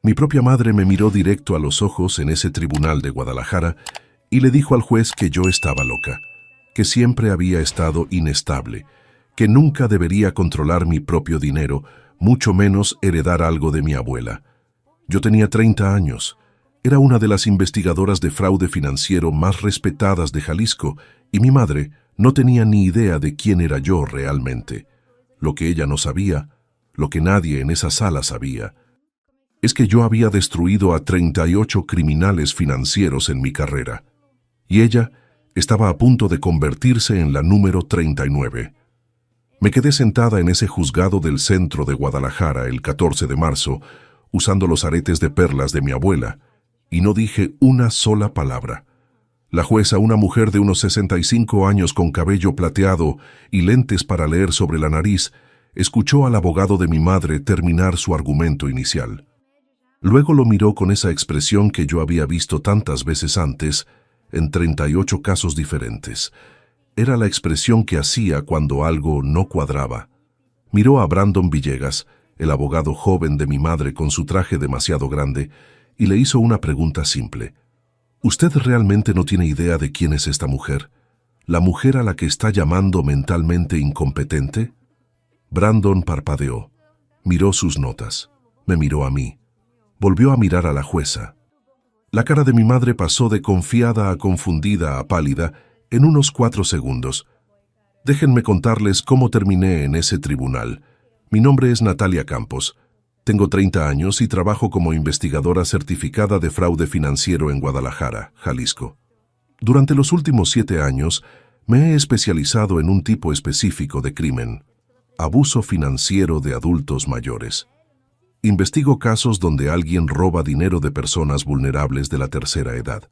Mi propia madre me miró directo a los ojos en ese tribunal de Guadalajara y le dijo al juez que yo estaba loca, que siempre había estado inestable, que nunca debería controlar mi propio dinero, mucho menos heredar algo de mi abuela. Yo tenía 30 años, era una de las investigadoras de fraude financiero más respetadas de Jalisco y mi madre no tenía ni idea de quién era yo realmente. Lo que ella no sabía, lo que nadie en esa sala sabía, es que yo había destruido a 38 criminales financieros en mi carrera, y ella estaba a punto de convertirse en la número 39. Me quedé sentada en ese juzgado del centro de Guadalajara el 14 de marzo, usando los aretes de perlas de mi abuela, y no dije una sola palabra. La jueza, una mujer de unos 65 años con cabello plateado y lentes para leer sobre la nariz, escuchó al abogado de mi madre terminar su argumento inicial. Luego lo miró con esa expresión que yo había visto tantas veces antes, en 38 casos diferentes. Era la expresión que hacía cuando algo no cuadraba. Miró a Brandon Villegas, el abogado joven de mi madre con su traje demasiado grande, y le hizo una pregunta simple. ¿Usted realmente no tiene idea de quién es esta mujer? ¿La mujer a la que está llamando mentalmente incompetente? Brandon parpadeó, miró sus notas, me miró a mí, volvió a mirar a la jueza. La cara de mi madre pasó de confiada a confundida a pálida en unos 4 segundos. Déjenme contarles cómo terminé en ese tribunal. Mi nombre es Natalia Campos. Tengo 30 años y trabajo como investigadora certificada de fraude financiero en Guadalajara, Jalisco. Durante los últimos 7 años, me he especializado en un tipo específico de crimen: abuso financiero de adultos mayores. Investigo casos donde alguien roba dinero de personas vulnerables de la tercera edad.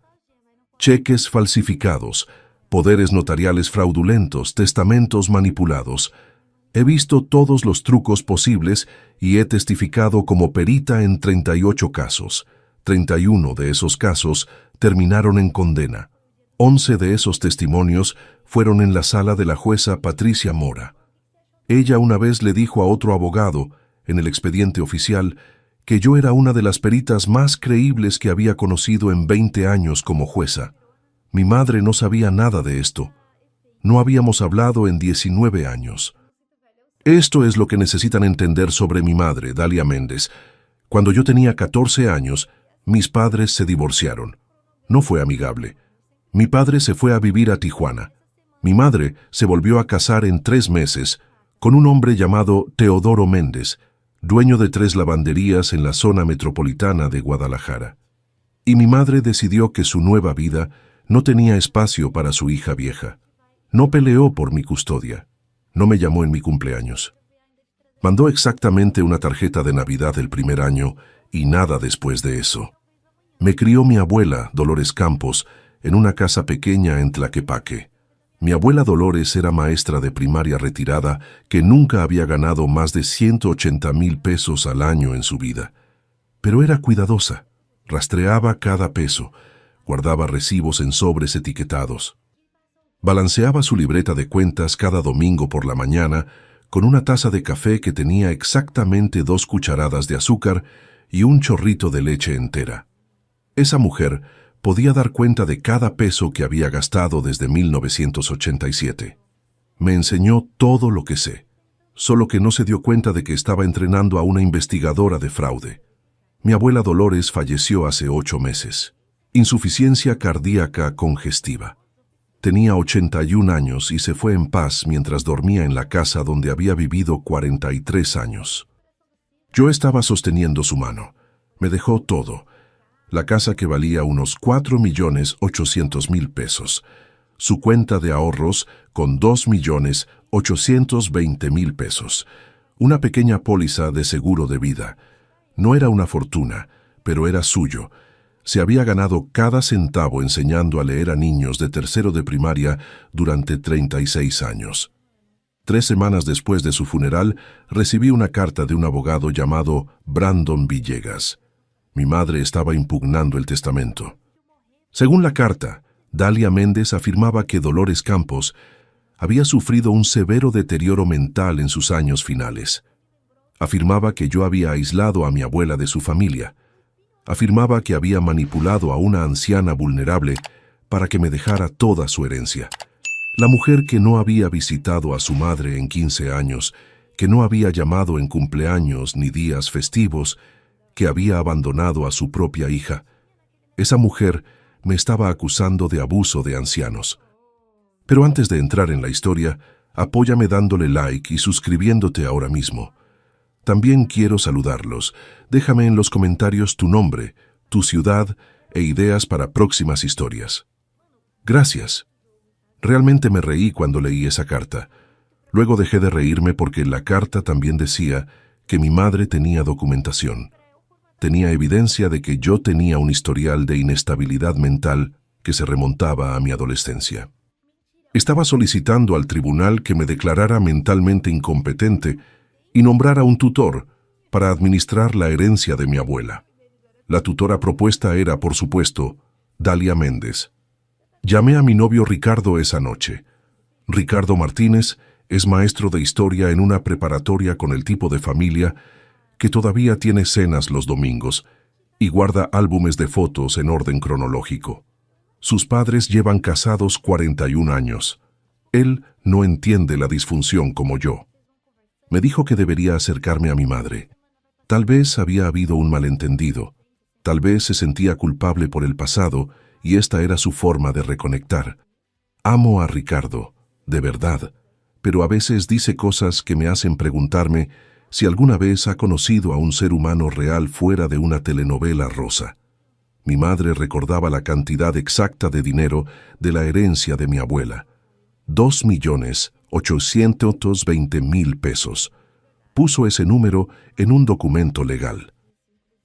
Cheques falsificados, poderes notariales fraudulentos, testamentos manipulados. He visto todos los trucos posibles y he testificado como perita en 38 casos. 31 de esos casos terminaron en condena. 11 de esos testimonios fueron en la sala de la jueza Patricia Mora. Ella una vez le dijo a otro abogado, en el expediente oficial, que yo era una de las peritas más creíbles que había conocido en 20 años como jueza. Mi madre no sabía nada de esto. No habíamos hablado en 19 años. Esto es lo que necesitan entender sobre mi madre, Dalia Méndez. Cuando yo tenía 14 años, mis padres se divorciaron. No fue amigable. Mi padre se fue a vivir a Tijuana. Mi madre se volvió a casar en 3 meses con un hombre llamado Teodoro Méndez, dueño de 3 lavanderías en la zona metropolitana de Guadalajara. Y mi madre decidió que su nueva vida no tenía espacio para su hija vieja. No peleó por mi custodia. No me llamó en mi cumpleaños. Mandó exactamente una tarjeta de Navidad el primer año y nada después de eso. Me crió mi abuela, Dolores Campos, en una casa pequeña en Tlaquepaque. Mi abuela Dolores era maestra de primaria retirada que nunca había ganado más de 180,000 pesos al año en su vida. Pero era cuidadosa, rastreaba cada peso, guardaba recibos en sobres etiquetados. Balanceaba su libreta de cuentas cada domingo por la mañana con una taza de café que tenía exactamente 2 cucharadas de azúcar y un chorrito de leche entera. Esa mujer podía dar cuenta de cada peso que había gastado desde 1987. Me enseñó todo lo que sé, solo que no se dio cuenta de que estaba entrenando a una investigadora de fraude. Mi abuela Dolores falleció hace 8 meses. Insuficiencia cardíaca congestiva. Tenía 81 años y se fue en paz mientras dormía en la casa donde había vivido 43 años. Yo estaba sosteniendo su mano. Me dejó todo. La casa que valía unos 4,800,000 pesos. Su cuenta de ahorros con 2,820,000 pesos. Una pequeña póliza de seguro de vida. No era una fortuna, pero era suyo. Se había ganado cada centavo enseñando a leer a niños de tercero de primaria durante 36 años. 3 semanas después de su funeral, recibí una carta de un abogado llamado Brandon Villegas. Mi madre estaba impugnando el testamento. Según la carta, Dalia Méndez afirmaba que Dolores Campos había sufrido un severo deterioro mental en sus años finales. Afirmaba que yo había aislado a mi abuela de su familia, Afirmaba que había manipulado a una anciana vulnerable para que me dejara toda su herencia. La mujer que no había visitado a su madre en 15 años, que no había llamado en cumpleaños ni días festivos, que había abandonado a su propia hija. Esa mujer me estaba acusando de abuso de ancianos. Pero antes de entrar en la historia, apóyame dándole like y suscribiéndote ahora mismo. También quiero saludarlos. Déjame en los comentarios tu nombre, tu ciudad e ideas para próximas historias. Gracias. Realmente me reí cuando leí esa carta. Luego dejé de reírme porque la carta también decía que mi madre tenía documentación. Tenía evidencia de que yo tenía un historial de inestabilidad mental que se remontaba a mi adolescencia. Estaba solicitando al tribunal que me declarara mentalmente incompetente y nombrara un tutor para administrar la herencia de mi abuela. La tutora propuesta era, por supuesto, Dalia Méndez. Llamé a mi novio Ricardo esa noche. Ricardo Martínez es maestro de historia en una preparatoria con el tipo de familia que todavía tiene cenas los domingos y guarda álbumes de fotos en orden cronológico. Sus padres llevan casados 41 años. Él no entiende la disfunción como yo. Me dijo que debería acercarme a mi madre. Tal vez había habido un malentendido. Tal vez se sentía culpable por el pasado y esta era su forma de reconectar. Amo a Ricardo, de verdad, pero a veces dice cosas que me hacen preguntarme si alguna vez ha conocido a un ser humano real fuera de una telenovela rosa. Mi madre recordaba la cantidad exacta de dinero de la herencia de mi abuela. 2.820.000 pesos. Puso ese número en un documento legal.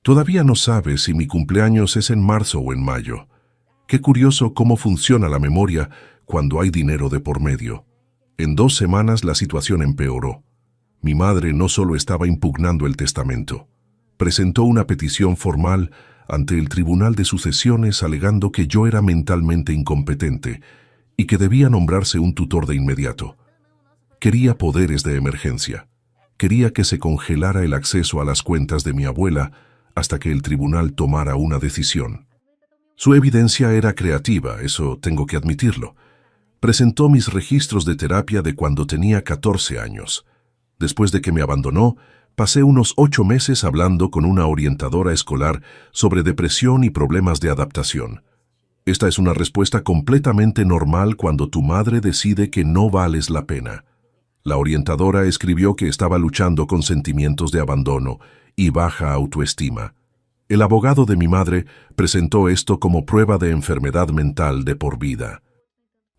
Todavía no sabe si mi cumpleaños es en marzo o en mayo. Qué curioso cómo funciona la memoria cuando hay dinero de por medio. En 2 semanas la situación empeoró. Mi madre no solo estaba impugnando el testamento, presentó una petición formal ante el Tribunal de Sucesiones alegando que yo era mentalmente incompetente y que debía nombrarse un tutor de inmediato. Quería poderes de emergencia. Quería que se congelara el acceso a las cuentas de mi abuela hasta que el tribunal tomara una decisión. Su evidencia era creativa, eso tengo que admitirlo. Presentó mis registros de terapia de cuando tenía 14 años. Después de que me abandonó, pasé unos 8 meses hablando con una orientadora escolar sobre depresión y problemas de adaptación. Esta es una respuesta completamente normal cuando tu madre decide que no vales la pena. La orientadora escribió que estaba luchando con sentimientos de abandono y baja autoestima. El abogado de mi madre presentó esto como prueba de enfermedad mental de por vida.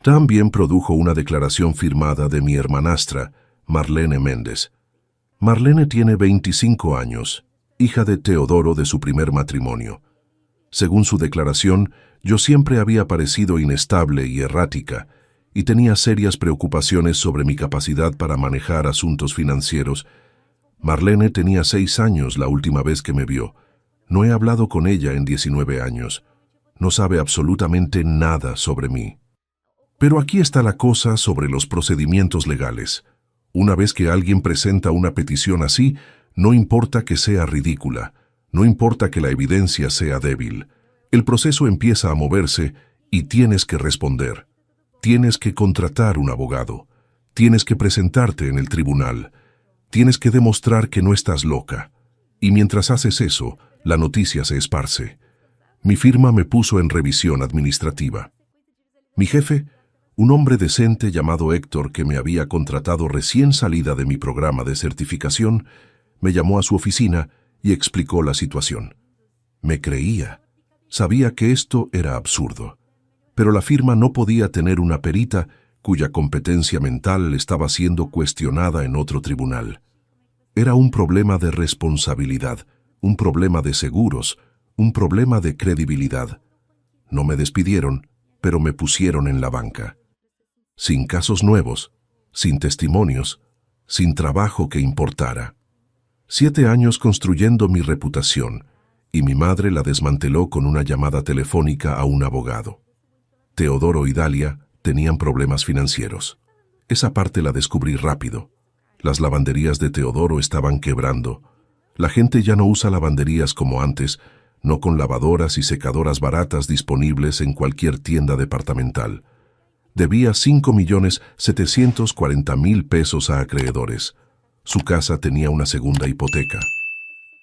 También produjo una declaración firmada de mi hermanastra, Marlene Méndez. Marlene tiene 25 años, hija de Teodoro de su primer matrimonio. Según su declaración, yo siempre había parecido inestable y errática, y tenía serias preocupaciones sobre mi capacidad para manejar asuntos financieros. Marlene tenía 6 años la última vez que me vio. No he hablado con ella en 19 años. No sabe absolutamente nada sobre mí. Pero aquí está la cosa sobre los procedimientos legales. Una vez que alguien presenta una petición así, no importa que sea ridícula, no importa que la evidencia sea débil. El proceso empieza a moverse y tienes que responder. Tienes que contratar un abogado. Tienes que presentarte en el tribunal. Tienes que demostrar que no estás loca. Y mientras haces eso, la noticia se esparce. Mi firma me puso en revisión administrativa. Mi jefe, un hombre decente llamado Héctor que me había contratado recién salida de mi programa de certificación, me llamó a su oficina y explicó la situación. Me creía. Sabía que esto era absurdo. Pero la firma no podía tener una perita cuya competencia mental estaba siendo cuestionada en otro tribunal. Era un problema de responsabilidad, un problema de seguros, un problema de credibilidad. No me despidieron, pero me pusieron en la banca. Sin casos nuevos, sin testimonios, sin trabajo que importara. 7 años construyendo mi reputación, y mi madre la desmanteló con una llamada telefónica a un abogado. Teodoro y Dalia tenían problemas financieros. Esa parte la descubrí rápido. Las lavanderías de Teodoro estaban quebrando. La gente ya no usa lavanderías como antes, no con lavadoras y secadoras baratas disponibles en cualquier tienda departamental. Debía 5.740.000 pesos a acreedores. Su casa tenía una segunda hipoteca.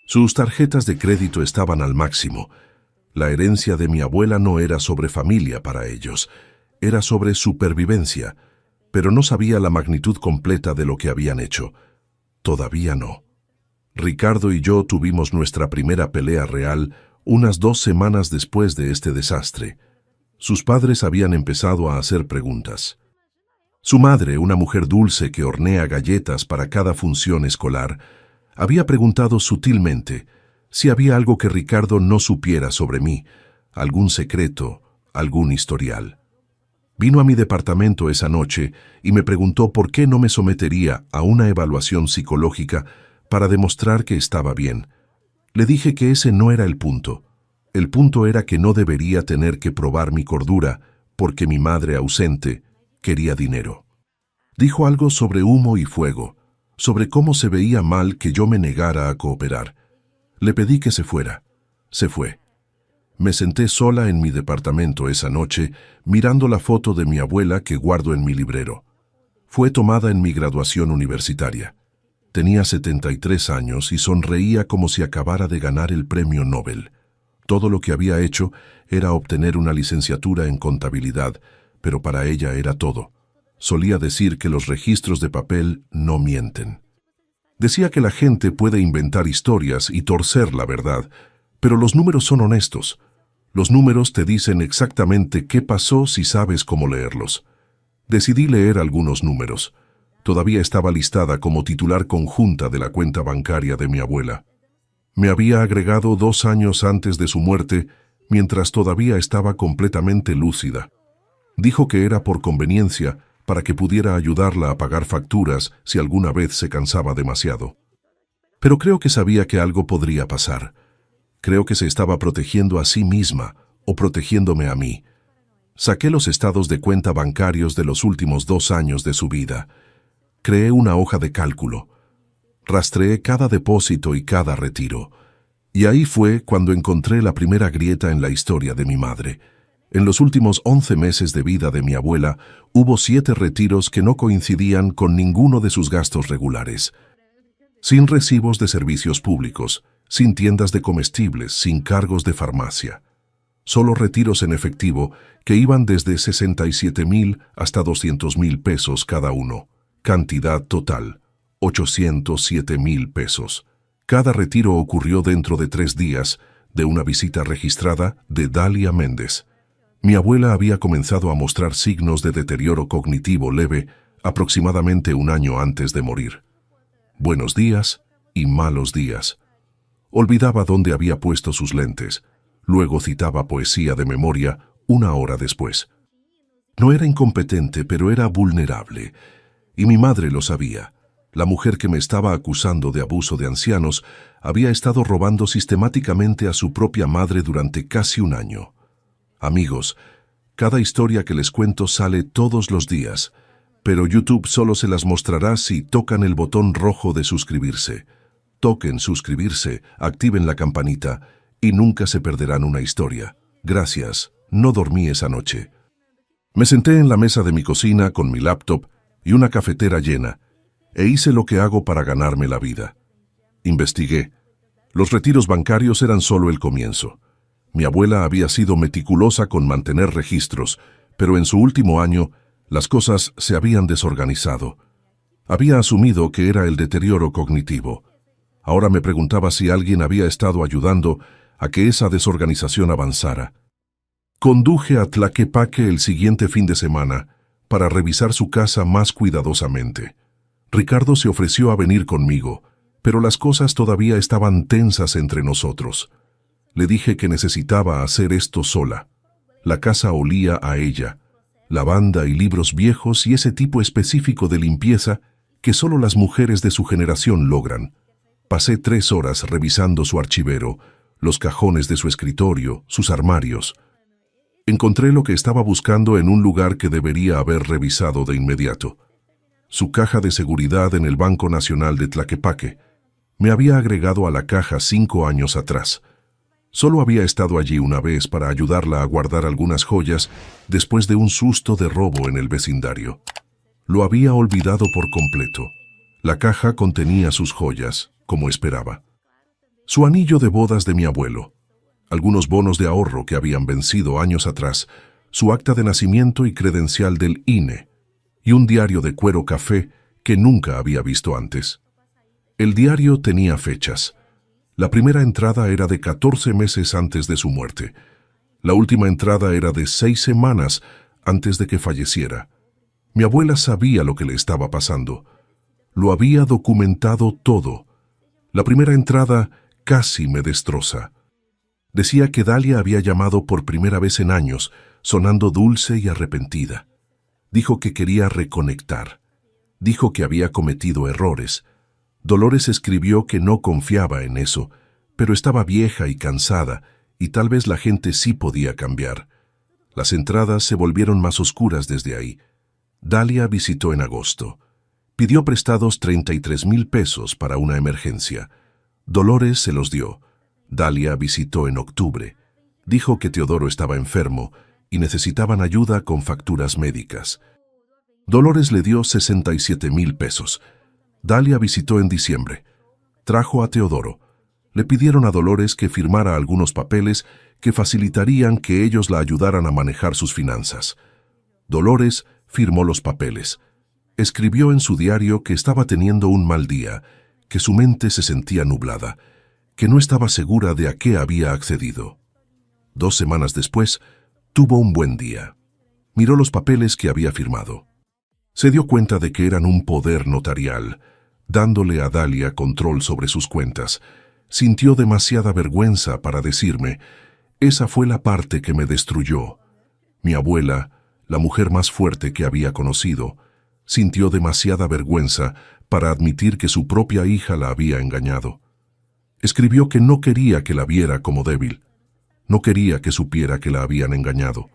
Sus tarjetas de crédito estaban al máximo. La herencia de mi abuela no era sobre familia para ellos, era sobre supervivencia, pero no sabía la magnitud completa de lo que habían hecho. Todavía no. Ricardo y yo tuvimos nuestra primera pelea real unas 2 semanas después de este desastre. Sus padres habían empezado a hacer preguntas. Su madre, una mujer dulce que hornea galletas para cada función escolar, había preguntado sutilmente si había algo que Ricardo no supiera sobre mí, algún secreto, algún historial. Vino a mi departamento esa noche y me preguntó por qué no me sometería a una evaluación psicológica para demostrar que estaba bien. Le dije que ese no era el punto. El punto era que no debería tener que probar mi cordura porque mi madre ausente quería dinero. Dijo algo sobre humo y fuego, sobre cómo se veía mal que yo me negara a cooperar. Le pedí que se fuera. Se fue. Me senté sola en mi departamento esa noche, mirando la foto de mi abuela que guardo en mi librero. Fue tomada en mi graduación universitaria. Tenía 73 años y sonreía como si acabara de ganar el premio Nobel. Todo lo que había hecho era obtener una licenciatura en contabilidad, pero para ella era todo. Solía decir que los registros de papel no mienten. Decía que la gente puede inventar historias y torcer la verdad, pero los números son honestos. Los números te dicen exactamente qué pasó si sabes cómo leerlos. Decidí leer algunos números. Todavía estaba listada como titular conjunta de la cuenta bancaria de mi abuela. Me había agregado 2 años antes de su muerte, mientras todavía estaba completamente lúcida. Dijo que era por conveniencia, para que pudiera ayudarla a pagar facturas si alguna vez se cansaba demasiado. Pero creo que sabía que algo podría pasar. Creo que se estaba protegiendo a sí misma o protegiéndome a mí. Saqué los estados de cuenta bancarios de los últimos 2 años de su vida. Creé una hoja de cálculo. Rastreé cada depósito y cada retiro. Y ahí fue cuando encontré la primera grieta en la historia de mi madre. En los últimos 11 meses de vida de mi abuela, hubo 7 retiros que no coincidían con ninguno de sus gastos regulares. Sin recibos de servicios públicos, sin tiendas de comestibles, sin cargos de farmacia. Solo retiros en efectivo que iban desde 67.000 hasta 200.000 pesos cada uno. Cantidad total, 807.000 pesos. Cada retiro ocurrió dentro de 3 días de una visita registrada de Dalia Méndez. Mi abuela había comenzado a mostrar signos de deterioro cognitivo leve aproximadamente 1 año antes de morir. Buenos días y malos días. Olvidaba dónde había puesto sus lentes. Luego citaba poesía de memoria 1 hora después. No era incompetente, pero era vulnerable. Y mi madre lo sabía. La mujer que me estaba acusando de abuso de ancianos había estado robando sistemáticamente a su propia madre durante casi 1 año. Amigos, cada historia que les cuento sale todos los días, pero YouTube solo se las mostrará si tocan el botón rojo de suscribirse. Toquen suscribirse, activen la campanita y nunca se perderán una historia. Gracias, no dormí esa noche. Me senté en la mesa de mi cocina con mi laptop y una cafetera llena, e hice lo que hago para ganarme la vida. Investigué. Los retiros bancarios eran solo el comienzo. Mi abuela había sido meticulosa con mantener registros, pero en su último año las cosas se habían desorganizado. Había asumido que era el deterioro cognitivo. Ahora me preguntaba si alguien había estado ayudando a que esa desorganización avanzara. Conduje a Tlaquepaque el siguiente fin de semana para revisar su casa más cuidadosamente. Ricardo se ofreció a venir conmigo, pero las cosas todavía estaban tensas entre nosotros. Le dije que necesitaba hacer esto sola. La casa olía a ella, lavanda y libros viejos y ese tipo específico de limpieza que solo las mujeres de su generación logran. Pasé 3 horas revisando su archivero, los cajones de su escritorio, sus armarios. Encontré lo que estaba buscando en un lugar que debería haber revisado de inmediato. Su caja de seguridad en el Banco Nacional de Tlaquepaque. Me había agregado a la caja 5 años atrás. Solo había estado allí una vez para ayudarla a guardar algunas joyas después de un susto de robo en el vecindario. Lo había olvidado por completo. La caja contenía sus joyas, como esperaba. Su anillo de bodas de mi abuelo, algunos bonos de ahorro que habían vencido años atrás, su acta de nacimiento y credencial del INE, y un diario de cuero café que nunca había visto antes. El diario tenía fechas. La primera entrada era de 14 meses antes de su muerte. La última entrada era de 6 semanas antes de que falleciera. Mi abuela sabía lo que le estaba pasando. Lo había documentado todo. La primera entrada casi me destroza. Decía que Dalia había llamado por primera vez en años, sonando dulce y arrepentida. Dijo que quería reconectar. Dijo que había cometido errores. Dolores escribió que no confiaba en eso, pero estaba vieja y cansada, y tal vez la gente sí podía cambiar. Las entradas se volvieron más oscuras desde ahí. Dalia visitó en agosto. Pidió prestados 33,000 pesos para una emergencia. Dolores se los dio. Dalia visitó en octubre. Dijo que Teodoro estaba enfermo y necesitaban ayuda con facturas médicas. Dolores le dio 67,000 pesos. Dalia visitó en diciembre. Trajo a Teodoro. Le pidieron a Dolores que firmara algunos papeles que facilitarían que ellos la ayudaran a manejar sus finanzas. Dolores firmó los papeles. Escribió en su diario que estaba teniendo un mal día, que su mente se sentía nublada, que no estaba segura de a qué había accedido. 2 semanas después, tuvo un buen día. Miró los papeles que había firmado. Se dio cuenta de que eran un poder notarial, dándole a Dalia control sobre sus cuentas. Sintió demasiada vergüenza para decirme, esa fue la parte que me destruyó. Mi abuela, la mujer más fuerte que había conocido, sintió demasiada vergüenza para admitir que su propia hija la había engañado. Escribió que no quería que la viera como débil. No quería que supiera que la habían engañado.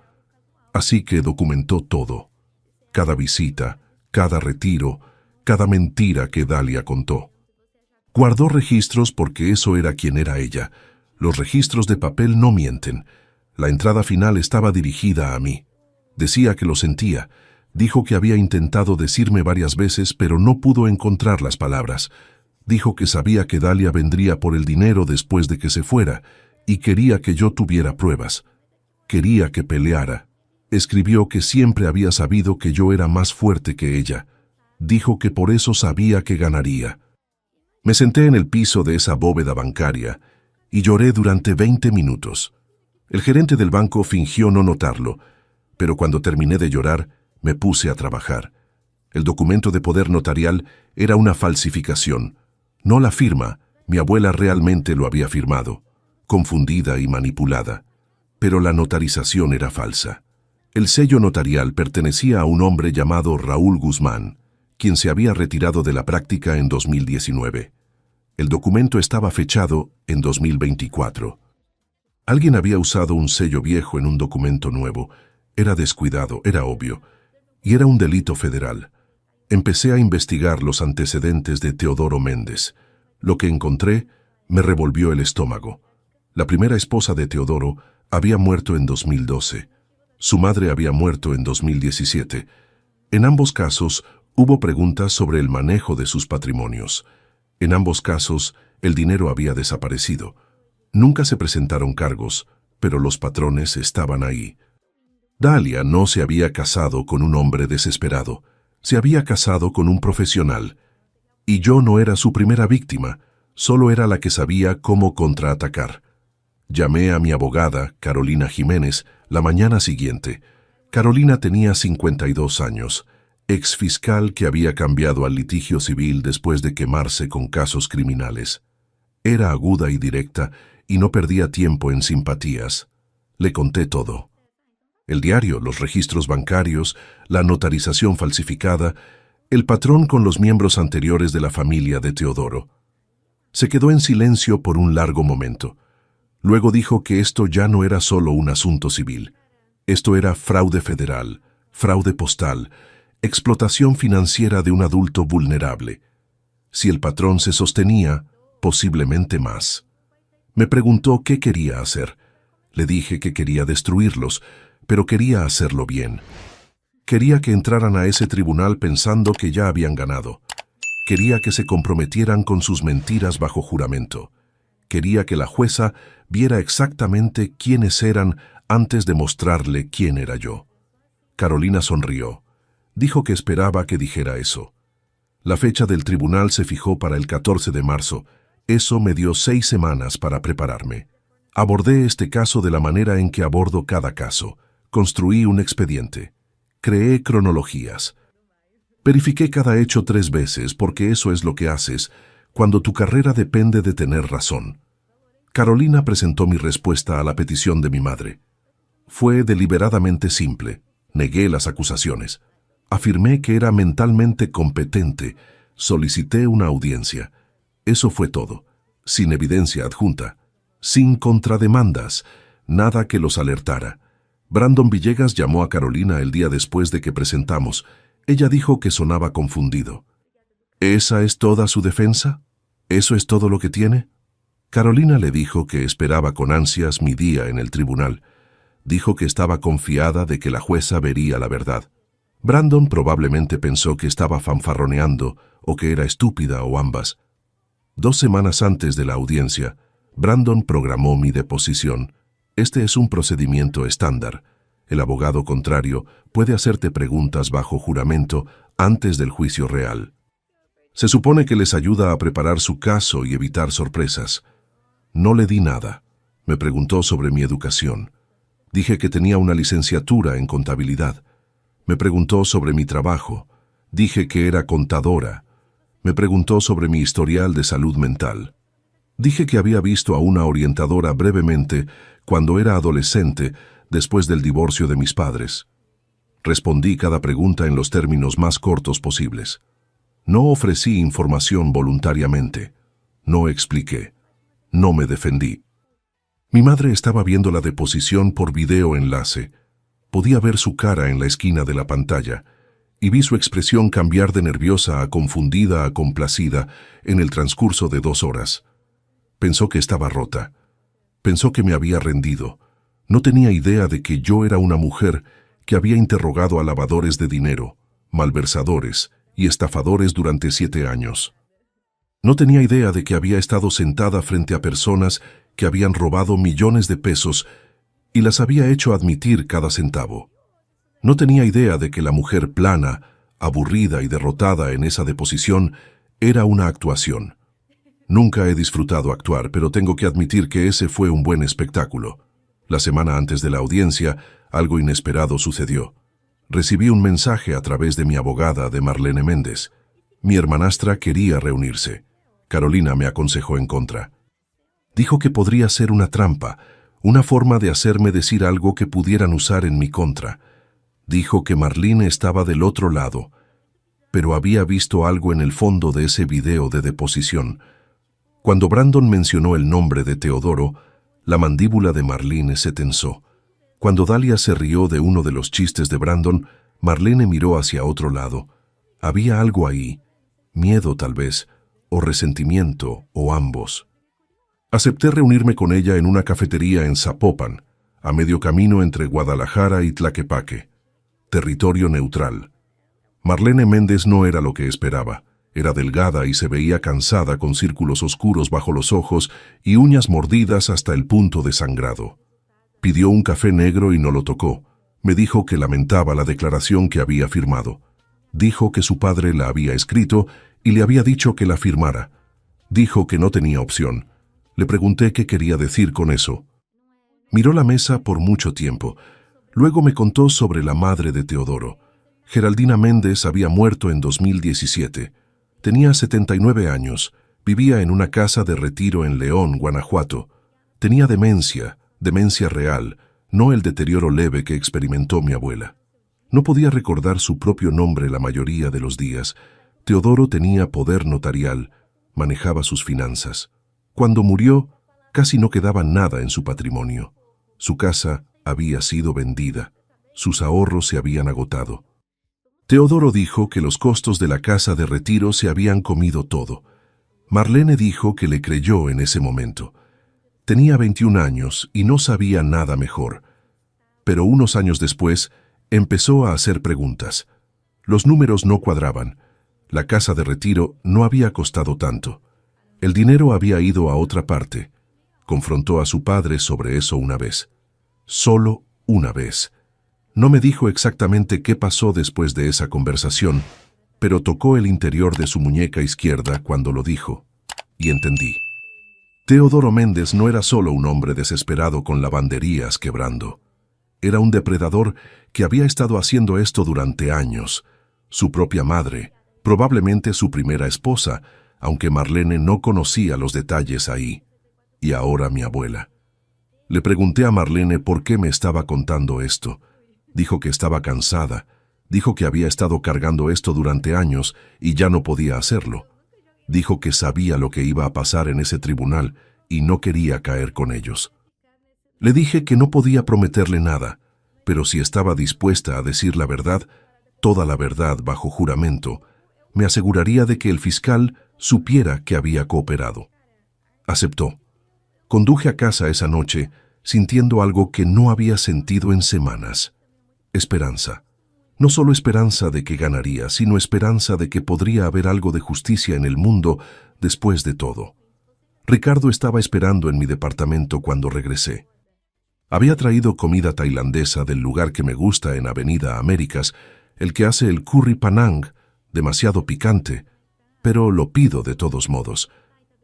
Así que documentó todo. Cada visita, cada retiro, cada mentira que Dalia contó. Guardó registros porque eso era quien era ella. Los registros de papel no mienten. La entrada final estaba dirigida a mí. Decía que lo sentía. Dijo que había intentado decirme varias veces, pero no pudo encontrar las palabras. Dijo que sabía que Dalia vendría por el dinero después de que se fuera, y quería que yo tuviera pruebas. Quería que peleara. Escribió que siempre había sabido que yo era más fuerte que ella. Dijo que por eso sabía que ganaría. Me senté en el piso de esa bóveda bancaria y lloré durante 20 minutos. El gerente del banco fingió no notarlo, pero cuando terminé de llorar, me puse a trabajar. El documento de poder notarial era una falsificación. No la firma, mi abuela realmente lo había firmado, confundida y manipulada. Pero la notarización era falsa. El sello notarial pertenecía a un hombre llamado Raúl Guzmán, quien se había retirado de la práctica en 2019. El documento estaba fechado en 2024. Alguien había usado un sello viejo en un documento nuevo. Era descuidado, era obvio, y era un delito federal. Empecé a investigar los antecedentes de Teodoro Méndez. Lo que encontré me revolvió el estómago. La primera esposa de Teodoro había muerto en 2012. Su madre había muerto en 2017. En ambos casos, hubo preguntas sobre el manejo de sus patrimonios. En ambos casos, el dinero había desaparecido. Nunca se presentaron cargos, pero los patrones estaban ahí. Dalia no se había casado con un hombre desesperado. Se había casado con un profesional. Y yo no era su primera víctima, solo era la que sabía cómo contraatacar. Llamé a mi abogada, Carolina Jiménez, la mañana siguiente. Carolina tenía 52 años, exfiscal que había cambiado al litigio civil después de quemarse con casos criminales. Era aguda y directa y no perdía tiempo en simpatías. Le conté todo. El diario, los registros bancarios, la notarización falsificada, el patrón con los miembros anteriores de la familia de Teodoro. Se quedó en silencio por un largo momento. Luego dijo que esto ya no era solo un asunto civil. Esto era fraude federal, fraude postal, explotación financiera de un adulto vulnerable. Si el patrón se sostenía, posiblemente más. Me preguntó qué quería hacer. Le dije que quería destruirlos, pero quería hacerlo bien. Quería que entraran a ese tribunal pensando que ya habían ganado. Quería que se comprometieran con sus mentiras bajo juramento. Quería que la jueza viera exactamente quiénes eran antes de mostrarle quién era yo. Carolina sonrió. Dijo que esperaba que dijera eso. La fecha del tribunal se fijó para el 14 de marzo. Eso me dio 6 semanas para prepararme. Abordé este caso de la manera en que abordo cada caso. Construí un expediente. Creé cronologías. Verifiqué cada hecho 3 veces porque eso es lo que haces cuando tu carrera depende de tener razón. Carolina presentó mi respuesta a la petición de mi madre. Fue deliberadamente simple. Negué las acusaciones. Afirmé que era mentalmente competente. Solicité una audiencia. Eso fue todo. Sin evidencia adjunta. Sin contrademandas. Nada que los alertara. Brandon Villegas llamó a Carolina el día después de que presentamos. Ella dijo que sonaba confundido. ¿Esa es toda su defensa? ¿Eso es todo lo que tiene? Carolina le dijo que esperaba con ansias mi día en el tribunal. Dijo que estaba confiada de que la jueza vería la verdad. Brandon probablemente pensó que estaba fanfarroneando o que era estúpida o ambas. 2 semanas antes de la audiencia, Brandon programó mi deposición. Este es un procedimiento estándar. El abogado contrario puede hacerte preguntas bajo juramento antes del juicio real. Se supone que les ayuda a preparar su caso y evitar sorpresas. No le di nada. Me preguntó sobre mi educación. Dije que tenía una licenciatura en contabilidad. Me preguntó sobre mi trabajo. Dije que era contadora. Me preguntó sobre mi historial de salud mental. Dije que había visto a una orientadora brevemente cuando era adolescente después del divorcio de mis padres. Respondí cada pregunta en los términos más cortos posibles. No ofrecí información voluntariamente. No expliqué. No me defendí. Mi madre estaba viendo la deposición por videoenlace. Podía ver su cara en la esquina de la pantalla y vi su expresión cambiar de nerviosa a confundida a complacida en el transcurso de 2 horas. Pensó que estaba rota. Pensó que me había rendido. No tenía idea de que yo era una mujer que había interrogado a lavadores de dinero, malversadores y estafadores durante 7 años. No tenía idea de que había estado sentada frente a personas que habían robado millones de pesos y las había hecho admitir cada centavo. No tenía idea de que la mujer plana, aburrida y derrotada en esa deposición era una actuación. Nunca he disfrutado actuar, pero tengo que admitir que ese fue un buen espectáculo. La semana antes de la audiencia, algo inesperado sucedió. Recibí un mensaje a través de mi abogada, de Marlene Méndez. Mi hermanastra quería reunirse. Carolina me aconsejó en contra. Dijo que podría ser una trampa, una forma de hacerme decir algo que pudieran usar en mi contra. Dijo que Marlene estaba del otro lado, pero había visto algo en el fondo de ese video de deposición. Cuando Brandon mencionó el nombre de Teodoro, la mandíbula de Marlene se tensó. Cuando Dalia se rió de uno de los chistes de Brandon, Marlene miró hacia otro lado. Había algo ahí, miedo tal vez, o resentimiento, o ambos. Acepté reunirme con ella en una cafetería en Zapopan, a medio camino entre Guadalajara y Tlaquepaque. Territorio neutral. Marlene Méndez no era lo que esperaba. Era delgada y se veía cansada con círculos oscuros bajo los ojos y uñas mordidas hasta el punto de sangrado. Pidió un café negro y no lo tocó. Me dijo que lamentaba la declaración que había firmado. Dijo que su padre la había escrito y le había dicho que la firmara. Dijo que no tenía opción. Le pregunté qué quería decir con eso. Miró la mesa por mucho tiempo. Luego me contó sobre la madre de Teodoro. Geraldina Méndez había muerto en 2017. Tenía 79 años. Vivía en una casa de retiro en León, Guanajuato. Tenía demencia real, no el deterioro leve que experimentó mi abuela. No podía recordar su propio nombre la mayoría de los días. Teodoro tenía poder notarial, manejaba sus finanzas. Cuando murió, casi no quedaba nada en su patrimonio. Su casa había sido vendida. Sus ahorros se habían agotado. Teodoro dijo que los costos de la casa de retiro se habían comido todo. Marlene dijo que le creyó en ese momento. Tenía 21 años y no sabía nada mejor. Pero unos años después, empezó a hacer preguntas. Los números no cuadraban. La casa de retiro no había costado tanto. El dinero había ido a otra parte. Confrontó a su padre sobre eso una vez. Solo una vez. No me dijo exactamente qué pasó después de esa conversación, pero tocó el interior de su muñeca izquierda cuando lo dijo. Y entendí. Teodoro Méndez no era solo un hombre desesperado con lavanderías quebrando. Era un depredador que había estado haciendo esto durante años. Su propia madre, probablemente su primera esposa, aunque Marlene no conocía los detalles ahí. Y ahora mi abuela. Le pregunté a Marlene por qué me estaba contando esto. Dijo que estaba cansada. Dijo que había estado cargando esto durante años y ya no podía hacerlo. Dijo que sabía lo que iba a pasar en ese tribunal y no quería caer con ellos. Le dije que no podía prometerle nada, pero si estaba dispuesta a decir la verdad, toda la verdad bajo juramento, me aseguraría de que el fiscal supiera que había cooperado. Aceptó. Conduje a casa esa noche sintiendo algo que no había sentido en semanas. Esperanza. No solo esperanza de que ganaría, sino esperanza de que podría haber algo de justicia en el mundo después de todo. Ricardo estaba esperando en mi departamento cuando regresé. Había traído comida tailandesa del lugar que me gusta en Avenida Américas, el que hace el curry Panang, demasiado picante, pero lo pido de todos modos.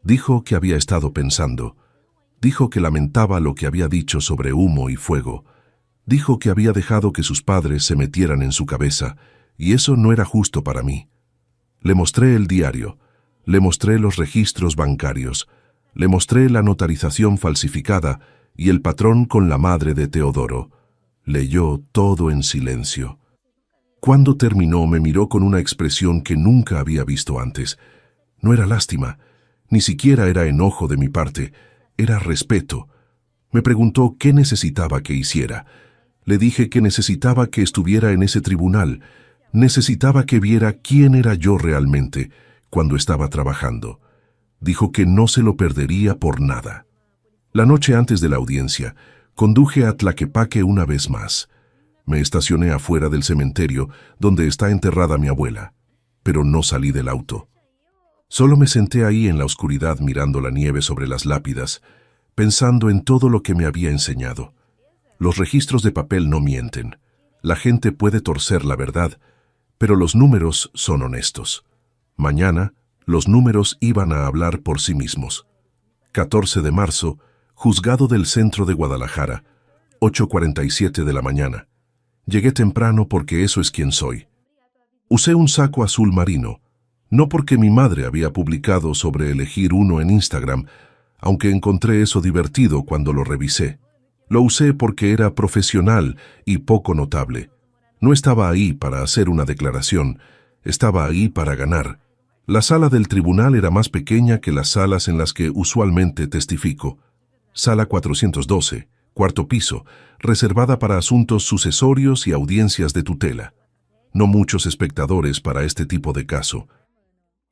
Dijo que había estado pensando. Dijo que lamentaba lo que había dicho sobre humo y fuego. Dijo que había dejado que sus padres se metieran en su cabeza, y eso no era justo para mí. Le mostré el diario, le mostré los registros bancarios, le mostré la notarización falsificada y el patrón con la madre de Teodoro. Leyó todo en silencio. Cuando terminó, me miró con una expresión que nunca había visto antes. No era lástima, ni siquiera era enojo de mi parte, era respeto. Me preguntó qué necesitaba que hiciera. Le dije que necesitaba que estuviera en ese tribunal, necesitaba que viera quién era yo realmente cuando estaba trabajando. Dijo que no se lo perdería por nada. La noche antes de la audiencia, conduje a Tlaquepaque una vez más. Me estacioné afuera del cementerio donde está enterrada mi abuela, pero no salí del auto. Solo me senté ahí en la oscuridad mirando la nieve sobre las lápidas, pensando en todo lo que me había enseñado. Los registros de papel no mienten. La gente puede torcer la verdad, pero los números son honestos. Mañana, los números iban a hablar por sí mismos. 14 de marzo, Juzgado del Centro de Guadalajara, 8:47 de la mañana. Llegué temprano porque eso es quien soy. Usé un saco azul marino, no porque mi madre había publicado sobre elegir uno en Instagram, aunque encontré eso divertido cuando lo revisé. Lo usé porque era profesional y poco notable. No estaba ahí para hacer una declaración, estaba ahí para ganar. La sala del tribunal era más pequeña que las salas en las que usualmente testifico. Sala 412, cuarto piso, reservada para asuntos sucesorios y audiencias de tutela. No muchos espectadores para este tipo de caso.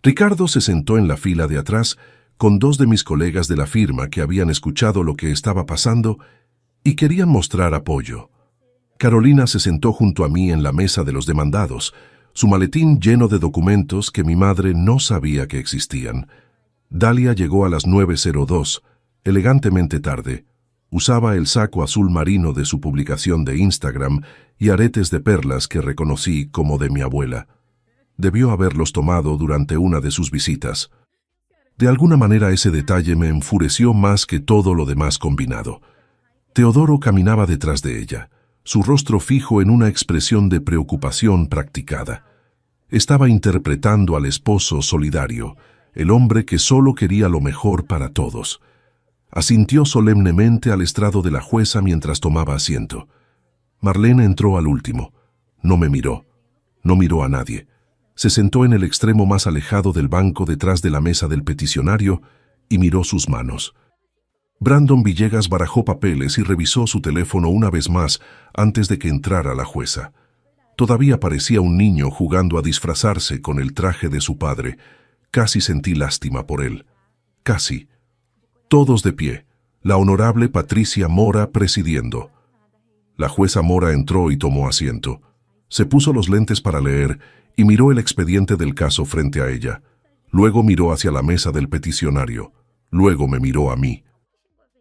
Ricardo se sentó en la fila de atrás con dos de mis colegas de la firma que habían escuchado lo que estaba pasando y querían mostrar apoyo. Carolina se sentó junto a mí en la mesa de los demandados, su maletín lleno de documentos que mi madre no sabía que existían. Dalia llegó a las 9:02, elegantemente tarde. Usaba el saco azul marino de su publicación de Instagram y aretes de perlas que reconocí como de mi abuela. Debió haberlos tomado durante una de sus visitas. De alguna manera ese detalle me enfureció más que todo lo demás combinado. Teodoro caminaba detrás de ella, su rostro fijo en una expresión de preocupación practicada. Estaba interpretando al esposo solidario, el hombre que solo quería lo mejor para todos. Asintió solemnemente al estrado de la jueza mientras tomaba asiento. Marlene entró al último. No me miró. No miró a nadie. Se sentó en el extremo más alejado del banco detrás de la mesa del peticionario y miró sus manos. Brandon Villegas barajó papeles y revisó su teléfono una vez más antes de que entrara la jueza. Todavía parecía un niño jugando a disfrazarse con el traje de su padre. Casi sentí lástima por él. Casi. Todos de pie. La honorable Patricia Mora presidiendo. La jueza Mora entró y tomó asiento. Se puso los lentes para leer y miró el expediente del caso frente a ella. Luego miró hacia la mesa del peticionario. Luego me miró a mí.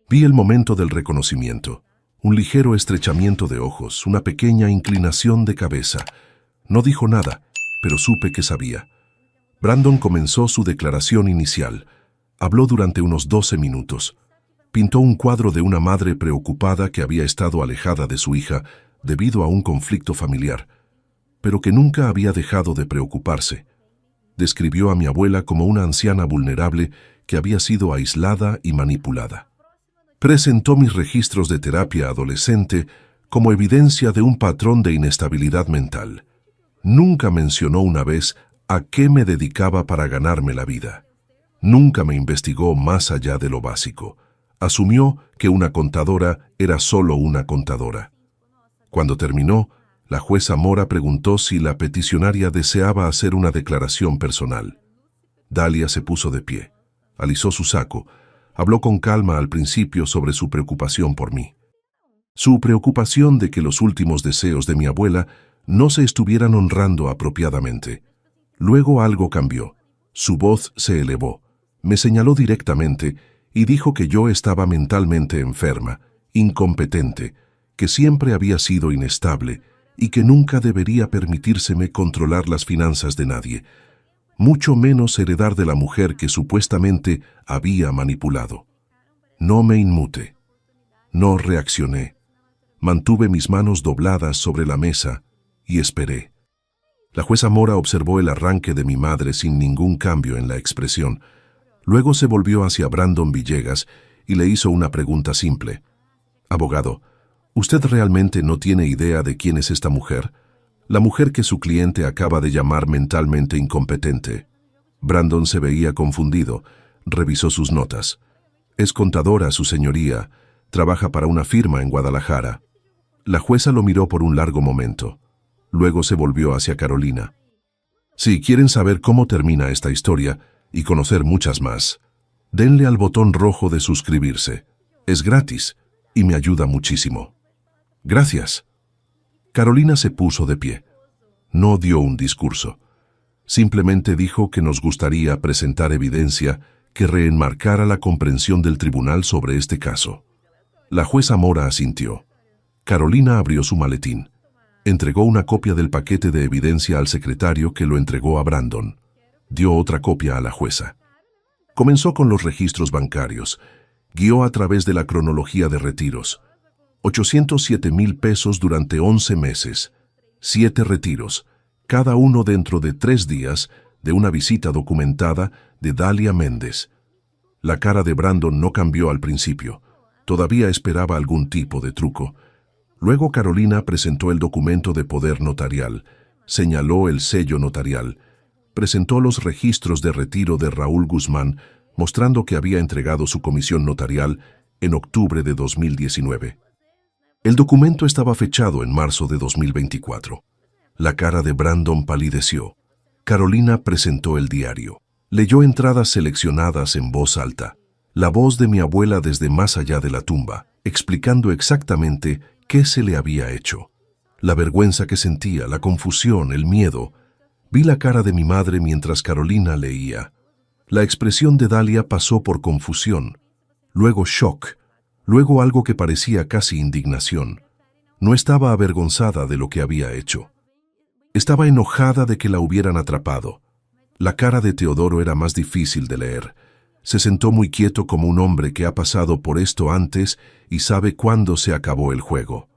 Vi el momento del reconocimiento. Un ligero estrechamiento de ojos, una pequeña inclinación de cabeza. No dijo nada, pero supe que sabía. Brandon comenzó su declaración inicial. Habló durante unos 12 minutos. Pintó un cuadro de una madre preocupada que había estado alejada de su hija debido a un conflicto familiar, pero que nunca había dejado de preocuparse. Describió a mi abuela como una anciana vulnerable que había sido aislada y manipulada. Presentó mis registros de terapia adolescente como evidencia de un patrón de inestabilidad mental. Nunca mencionó una vez a qué me dedicaba para ganarme la vida. Nunca me investigó más allá de lo básico. Asumió que una contadora era solo una contadora. Cuando terminó, la jueza Mora preguntó si la peticionaria deseaba hacer una declaración personal. Dalia se puso de pie, alisó su saco, habló con calma al principio sobre su preocupación por mí. Su preocupación de que los últimos deseos de mi abuela no se estuvieran honrando apropiadamente. Luego algo cambió. Su voz se elevó, me señaló directamente y dijo que yo estaba mentalmente enferma, incompetente, que siempre había sido inestable y que nunca debería permitírseme controlar las finanzas de nadie, mucho menos heredar de la mujer que supuestamente había manipulado. No me inmuté. No reaccioné. Mantuve mis manos dobladas sobre la mesa y esperé. La jueza Mora observó el arranque de mi madre sin ningún cambio en la expresión. Luego se volvió hacia Brandon Villegas y le hizo una pregunta simple. Abogado, ¿usted realmente no tiene idea de quién es esta mujer? La mujer que su cliente acaba de llamar mentalmente incompetente. Brandon se veía confundido. Revisó sus notas. Es contadora, su señoría. Trabaja para una firma en Guadalajara. La jueza lo miró por un largo momento. Luego se volvió hacia Carolina. Si quieren saber cómo termina esta historia y conocer muchas más, denle al botón rojo de suscribirse. Es gratis y me ayuda muchísimo. Gracias. Carolina se puso de pie. No dio un discurso. Simplemente dijo que nos gustaría presentar evidencia que reenmarcara la comprensión del tribunal sobre este caso. La jueza Mora asintió. Carolina abrió su maletín. Entregó una copia del paquete de evidencia al secretario que lo entregó a Brandon. Dio otra copia a la jueza. Comenzó con los registros bancarios. Guió a través de la cronología de retiros. 807,000 pesos durante 11 meses. 7 retiros, cada uno dentro de 3 días de una visita documentada de Dalia Méndez. La cara de Brandon no cambió al principio. Todavía esperaba algún tipo de truco. Luego Carolina presentó el documento de poder notarial, señaló el sello notarial, presentó los registros de retiro de Raúl Guzmán, mostrando que había entregado su comisión notarial en octubre de 2019. El documento estaba fechado en marzo de 2024. La cara de Brandon palideció. Carolina presentó el diario. Leyó entradas seleccionadas en voz alta. La voz de mi abuela desde más allá de la tumba, explicando exactamente qué se le había hecho. La vergüenza que sentía, la confusión, el miedo. Vi la cara de mi madre mientras Carolina leía. La expresión de Dalia pasó por confusión, luego shock, luego algo que parecía casi indignación. No estaba avergonzada de lo que había hecho. Estaba enojada de que la hubieran atrapado. La cara de Teodoro era más difícil de leer. Se sentó muy quieto como un hombre que ha pasado por esto antes y sabe cuándo se acabó el juego.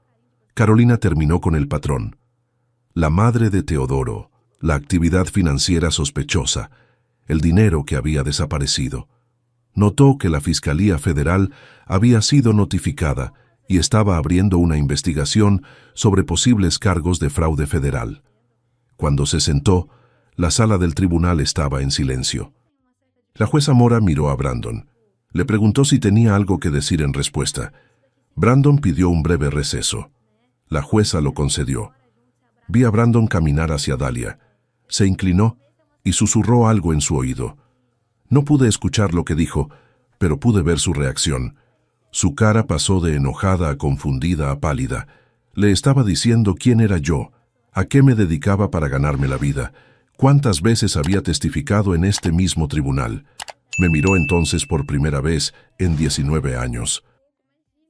Carolina terminó con el patrón. La madre de Teodoro, la actividad financiera sospechosa, el dinero que había desaparecido. Notó que la Fiscalía Federal había sido notificada y estaba abriendo una investigación sobre posibles cargos de fraude federal. Cuando se sentó, la sala del tribunal estaba en silencio. La jueza Mora miró a Brandon. Le preguntó si tenía algo que decir en respuesta. Brandon pidió un breve receso. La jueza lo concedió. Vi a Brandon caminar hacia Dalia. Se inclinó y susurró algo en su oído. No pude escuchar lo que dijo, pero pude ver su reacción. Su cara pasó de enojada a confundida a pálida. Le estaba diciendo quién era yo, a qué me dedicaba para ganarme la vida, cuántas veces había testificado en este mismo tribunal. Me miró entonces por primera vez en 19 años.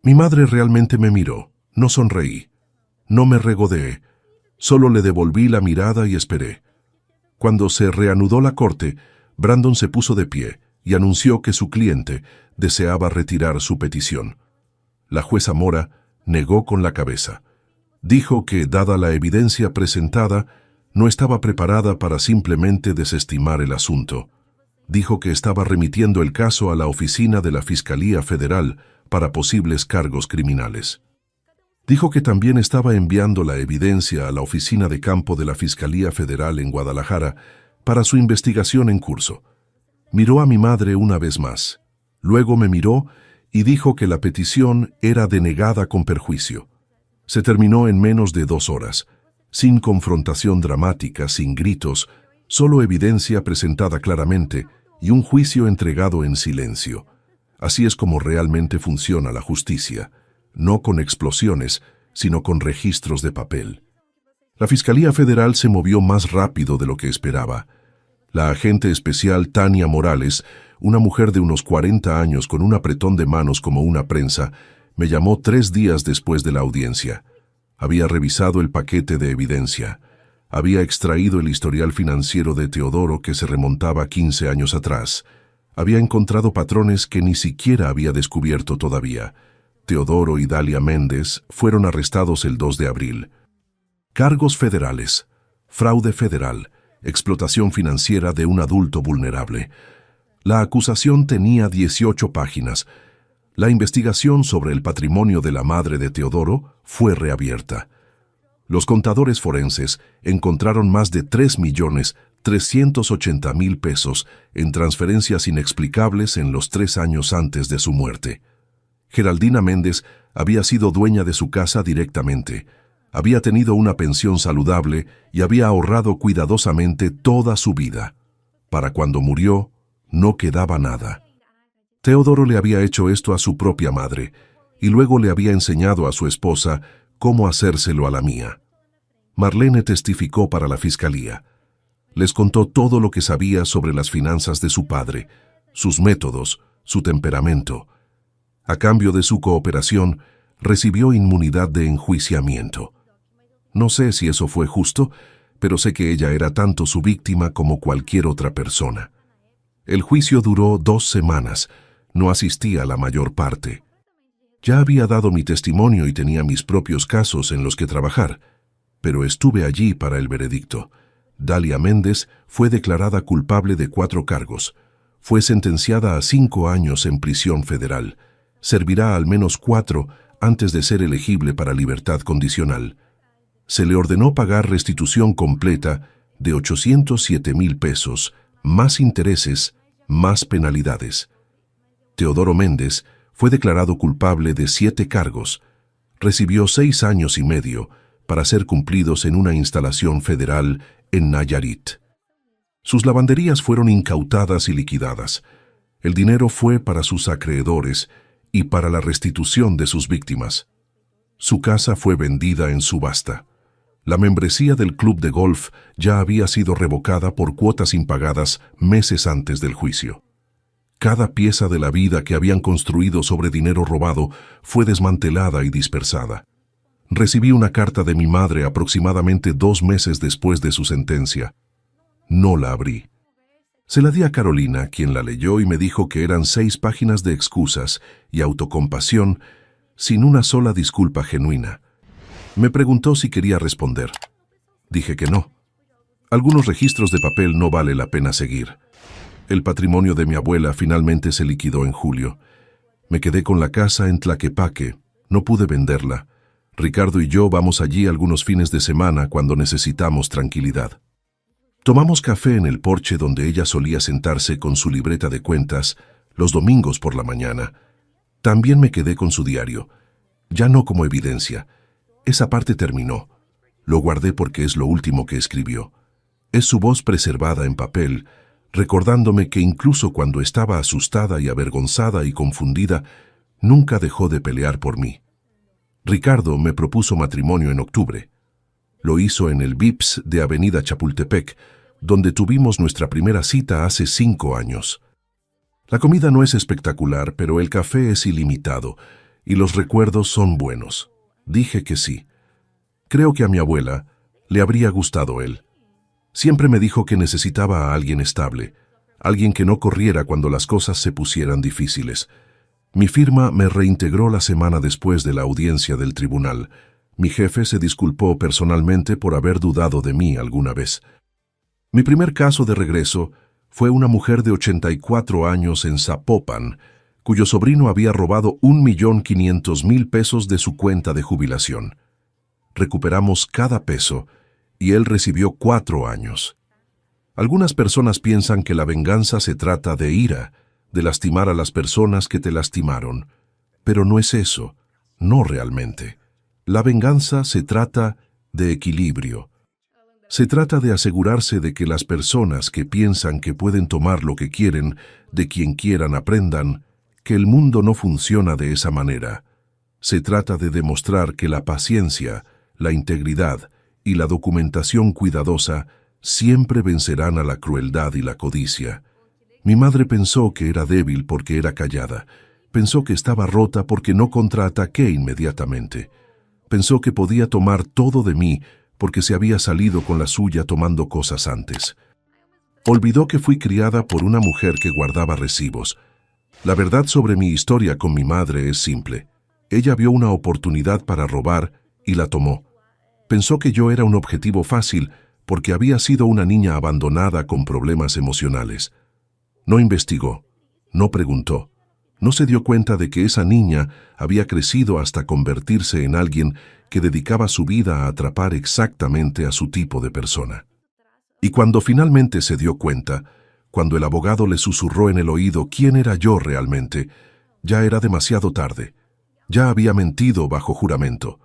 Mi madre realmente me miró. No sonreí. No me regodeé. Solo le devolví la mirada y esperé. Cuando se reanudó la corte, Brandon se puso de pie y anunció que su cliente deseaba retirar su petición. La jueza Mora negó con la cabeza. Dijo que, dada la evidencia presentada, no estaba preparada para simplemente desestimar el asunto. Dijo que estaba remitiendo el caso a la oficina de la Fiscalía Federal para posibles cargos criminales. Dijo que también estaba enviando la evidencia a la oficina de campo de la Fiscalía Federal en Guadalajara para su investigación en curso. Miró a mi madre una vez más. Luego me miró y dijo que la petición era denegada con perjuicio. Se terminó en menos de 2 horas, sin confrontación dramática, sin gritos, solo evidencia presentada claramente y un juicio entregado en silencio. Así es como realmente funciona la justicia, no con explosiones, sino con registros de papel. La Fiscalía Federal se movió más rápido de lo que esperaba. La agente especial Tania Morales, una mujer de unos 40 años con un apretón de manos como una prensa, me llamó 3 días después de la audiencia. Había revisado el paquete de evidencia. Había extraído el historial financiero de Teodoro que se remontaba 15 años atrás. Había encontrado patrones que ni siquiera había descubierto todavía. Teodoro y Dalia Méndez fueron arrestados el 2 de abril. Cargos federales, fraude federal, explotación financiera de un adulto vulnerable. La acusación tenía 18 páginas. La investigación sobre el patrimonio de la madre de Teodoro fue reabierta. Los contadores forenses encontraron más de 3.380.000 pesos en transferencias inexplicables en los 3 años antes de su muerte. Geraldina Méndez había sido dueña de su casa directamente, había tenido una pensión saludable y había ahorrado cuidadosamente toda su vida. Para cuando murió, no quedaba nada. Teodoro le había hecho esto a su propia madre, y luego le había enseñado a su esposa cómo hacérselo a la mía. Marlene testificó para la fiscalía. Les contó todo lo que sabía sobre las finanzas de su padre, sus métodos, su temperamento. A cambio de su cooperación, recibió inmunidad de enjuiciamiento. No sé si eso fue justo, pero sé que ella era tanto su víctima como cualquier otra persona. El juicio duró 2 semanas. No asistí a la mayor parte. Ya había dado mi testimonio y tenía mis propios casos en los que trabajar, pero estuve allí para el veredicto. Dalia Méndez fue declarada culpable de 4 cargos. Fue sentenciada a 5 años en prisión federal. Servirá al menos 4 antes de ser elegible para libertad condicional. Se le ordenó pagar restitución completa de 807,000 pesos, más intereses, más penalidades. Teodoro Méndez fue declarado culpable de 7 cargos. Recibió 6 años y medio para ser cumplidos en una instalación federal en Nayarit. Sus lavanderías fueron incautadas y liquidadas. El dinero fue para sus acreedores y para la restitución de sus víctimas. Su casa fue vendida en subasta. La membresía del club de golf ya había sido revocada por cuotas impagadas meses antes del juicio. Cada pieza de la vida que habían construido sobre dinero robado fue desmantelada y dispersada. Recibí una carta de mi madre aproximadamente 2 meses después de su sentencia. No la abrí. Se la di a Carolina, quien la leyó y me dijo que eran 6 páginas de excusas y autocompasión sin una sola disculpa genuina. Me preguntó si quería responder. Dije que no. Algunos registros de papel no vale la pena seguir. El patrimonio de mi abuela finalmente se liquidó en julio. Me quedé con la casa en Tlaquepaque. No pude venderla. Ricardo y yo vamos allí algunos fines de semana cuando necesitamos tranquilidad. Tomamos café en el porche donde ella solía sentarse con su libreta de cuentas los domingos por la mañana. También me quedé con su diario. Ya no como evidencia. Esa parte terminó. Lo guardé porque es lo último que escribió. Es su voz preservada en papel, recordándome que incluso cuando estaba asustada y avergonzada y confundida, nunca dejó de pelear por mí. Ricardo me propuso matrimonio en octubre. Lo hizo en el Vips de Avenida Chapultepec, donde tuvimos nuestra primera cita hace 5 años. La comida no es espectacular, pero el café es ilimitado y los recuerdos son buenos. Dije que sí. Creo que a mi abuela le habría gustado él. Siempre me dijo que necesitaba a alguien estable, alguien que no corriera cuando las cosas se pusieran difíciles. Mi firma me reintegró la semana después de la audiencia del tribunal. Mi jefe se disculpó personalmente por haber dudado de mí alguna vez. Mi primer caso de regreso fue una mujer de 84 años en Zapopan, cuyo sobrino había robado 1.500.000 pesos de su cuenta de jubilación. Recuperamos cada peso y él recibió 4 años. Algunas personas piensan que la venganza se trata de ira, de lastimar a las personas que te lastimaron, pero no es eso, no realmente. La venganza se trata de equilibrio. Se trata de asegurarse de que las personas que piensan que pueden tomar lo que quieren, de quien quieran aprendan, que el mundo no funciona de esa manera. Se trata de demostrar que la paciencia, la integridad y la documentación cuidadosa siempre vencerán a la crueldad y la codicia. Mi madre pensó que era débil porque era callada. Pensó que estaba rota porque no contraataqué inmediatamente. Pensó que podía tomar todo de mí porque se había salido con la suya tomando cosas antes. Olvidó que fui criada por una mujer que guardaba recibos. La verdad sobre mi historia con mi madre es simple. Ella vio una oportunidad para robar y la tomó. Pensó que yo era un objetivo fácil porque había sido una niña abandonada con problemas emocionales. No investigó, no preguntó. No se dio cuenta de que esa niña había crecido hasta convertirse en alguien que dedicaba su vida a atrapar exactamente a su tipo de persona. Y cuando finalmente se dio cuenta, cuando el abogado le susurró en el oído quién era yo realmente, ya era demasiado tarde. Ya había mentido bajo juramento.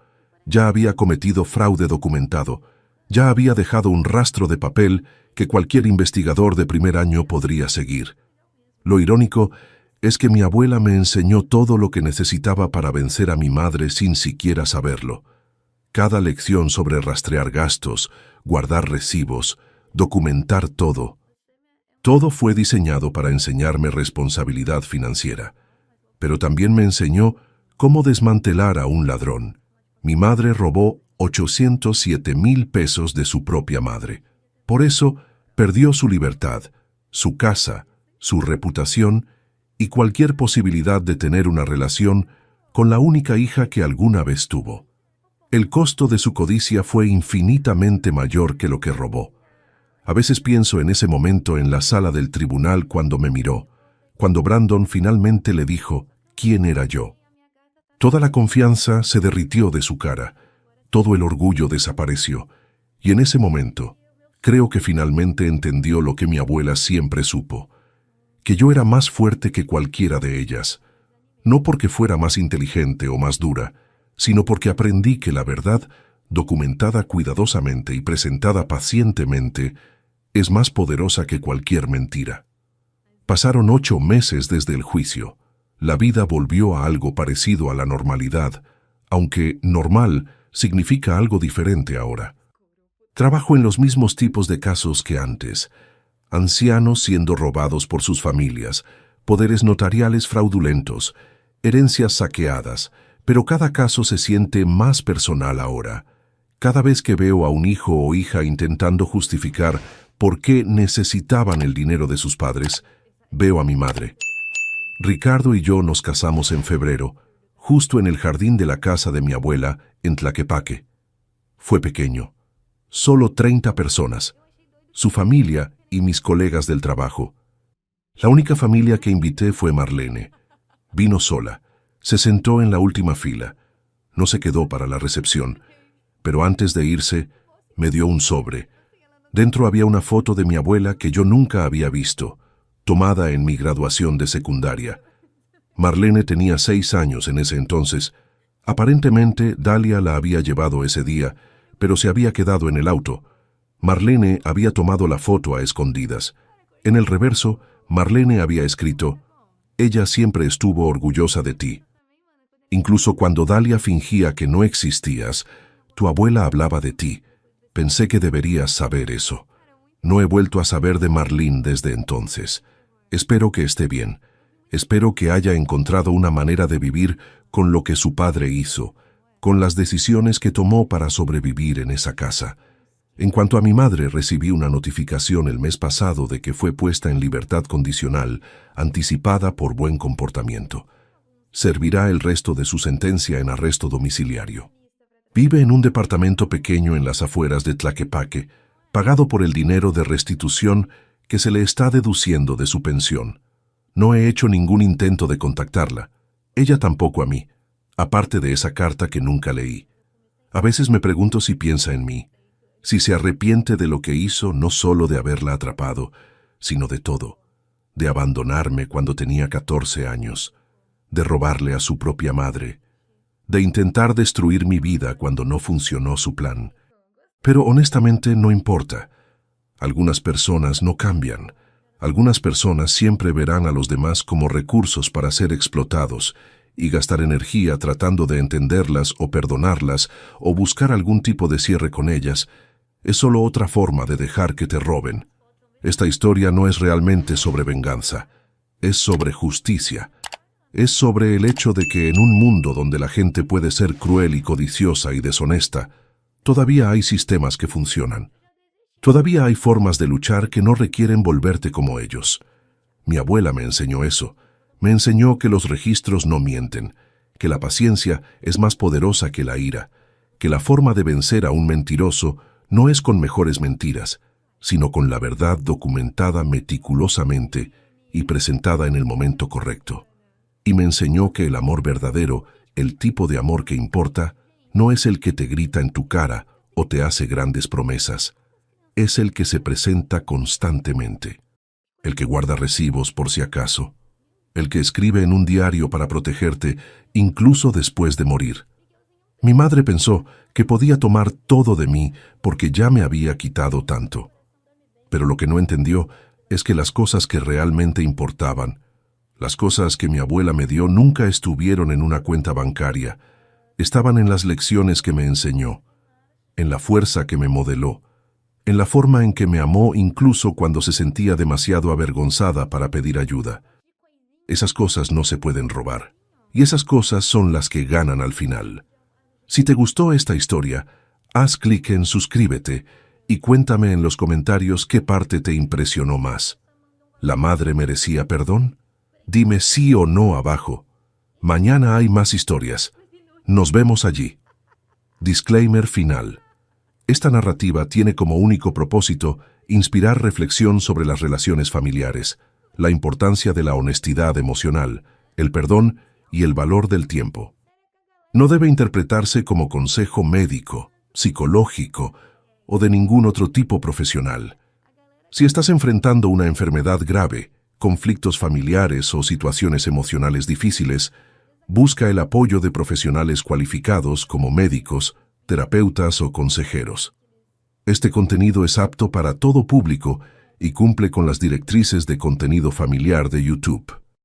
Ya había cometido fraude documentado. Ya había dejado un rastro de papel que cualquier investigador de primer año podría seguir. Lo irónico es que mi abuela me enseñó todo lo que necesitaba para vencer a mi madre sin siquiera saberlo. Cada lección sobre rastrear gastos, guardar recibos, documentar todo. Todo fue diseñado para enseñarme responsabilidad financiera. Pero también me enseñó cómo desmantelar a un ladrón. Mi madre robó 807,000 pesos de su propia madre. Por eso, perdió su libertad, su casa, su reputación y cualquier posibilidad de tener una relación con la única hija que alguna vez tuvo. El costo de su codicia fue infinitamente mayor que lo que robó. A veces pienso en ese momento en la sala del tribunal cuando me miró, cuando Brandon finalmente le dijo quién era yo. Toda la confianza se derritió de su cara, todo el orgullo desapareció, y en ese momento creo que finalmente entendió lo que mi abuela siempre supo, que yo era más fuerte que cualquiera de ellas, no porque fuera más inteligente o más dura, sino porque aprendí que la verdad, documentada cuidadosamente y presentada pacientemente, es más poderosa que cualquier mentira. Pasaron 8 meses desde el juicio. La vida volvió a algo parecido a la normalidad, aunque normal significa algo diferente ahora. Trabajo en los mismos tipos de casos que antes. Ancianos siendo robados por sus familias, poderes notariales fraudulentos, herencias saqueadas, pero cada caso se siente más personal ahora. Cada vez que veo a un hijo o hija intentando justificar por qué necesitaban el dinero de sus padres, veo a mi madre. Ricardo y yo nos casamos en febrero, justo en el jardín de la casa de mi abuela en Tlaquepaque. Fue pequeño, solo 30 personas, su familia y mis colegas del trabajo. La única familia que invité fue Marlene. Vino sola, se sentó en la última fila, no se quedó para la recepción, pero antes de irse me dio un sobre. Dentro había una foto de mi abuela que yo nunca había visto, tomada en mi graduación de secundaria. Marlene tenía 6 años en ese entonces. Aparentemente, Dalia la había llevado ese día, pero se había quedado en el auto. Marlene había tomado la foto a escondidas. En el reverso, Marlene había escrito: «Ella siempre estuvo orgullosa de ti». Incluso cuando Dalia fingía que no existías, tu abuela hablaba de ti. Pensé que deberías saber eso. No he vuelto a saber de Marlene desde entonces. Espero que esté bien. Espero que haya encontrado una manera de vivir con lo que su padre hizo, con las decisiones que tomó para sobrevivir en esa casa. En cuanto a mi madre, recibí una notificación el mes pasado de que fue puesta en libertad condicional, anticipada por buen comportamiento. Servirá el resto de su sentencia en arresto domiciliario. Vive en un departamento pequeño en las afueras de Tlaquepaque, pagado por el dinero de restitución que se le está deduciendo de su pensión. No he hecho ningún intento de contactarla. Ella tampoco a mí, aparte de esa carta que nunca leí. A veces me pregunto si piensa en mí, si se arrepiente de lo que hizo, no solo de haberla atrapado, sino de todo, de abandonarme cuando tenía 14 años, de robarle a su propia madre, de intentar destruir mi vida cuando no funcionó su plan. Pero honestamente no importa. Algunas personas no cambian. Algunas personas siempre verán a los demás como recursos para ser explotados y gastar energía tratando de entenderlas o perdonarlas o buscar algún tipo de cierre con ellas. Es solo otra forma de dejar que te roben. Esta historia no es realmente sobre venganza. Es sobre justicia. Es sobre el hecho de que en un mundo donde la gente puede ser cruel y codiciosa y deshonesta, todavía hay sistemas que funcionan. Todavía hay formas de luchar que no requieren volverte como ellos. Mi abuela me enseñó eso. Me enseñó que los registros no mienten, que la paciencia es más poderosa que la ira, que la forma de vencer a un mentiroso no es con mejores mentiras, sino con la verdad documentada meticulosamente y presentada en el momento correcto. Y me enseñó que el amor verdadero, el tipo de amor que importa, no es el que te grita en tu cara o te hace grandes promesas. Es el que se presenta constantemente, el que guarda recibos por si acaso, el que escribe en un diario para protegerte incluso después de morir. Mi madre pensó que podía tomar todo de mí porque ya me había quitado tanto. Pero lo que no entendió es que las cosas que realmente importaban, las cosas que mi abuela me dio nunca estuvieron en una cuenta bancaria, estaban en las lecciones que me enseñó, en la fuerza que me modeló, en la forma en que me amó incluso cuando se sentía demasiado avergonzada para pedir ayuda. Esas cosas no se pueden robar, y esas cosas son las que ganan al final. Si te gustó esta historia, haz clic en suscríbete y cuéntame en los comentarios qué parte te impresionó más. ¿La madre merecía perdón? Dime sí o no abajo. Mañana hay más historias. Nos vemos allí. Disclaimer final. Esta narrativa tiene como único propósito inspirar reflexión sobre las relaciones familiares, la importancia de la honestidad emocional, el perdón y el valor del tiempo. No debe interpretarse como consejo médico, psicológico o de ningún otro tipo profesional. Si estás enfrentando una enfermedad grave, conflictos familiares o situaciones emocionales difíciles, busca el apoyo de profesionales cualificados como médicos, terapeutas o consejeros. Este contenido es apto para todo público y cumple con las directrices de contenido familiar de YouTube.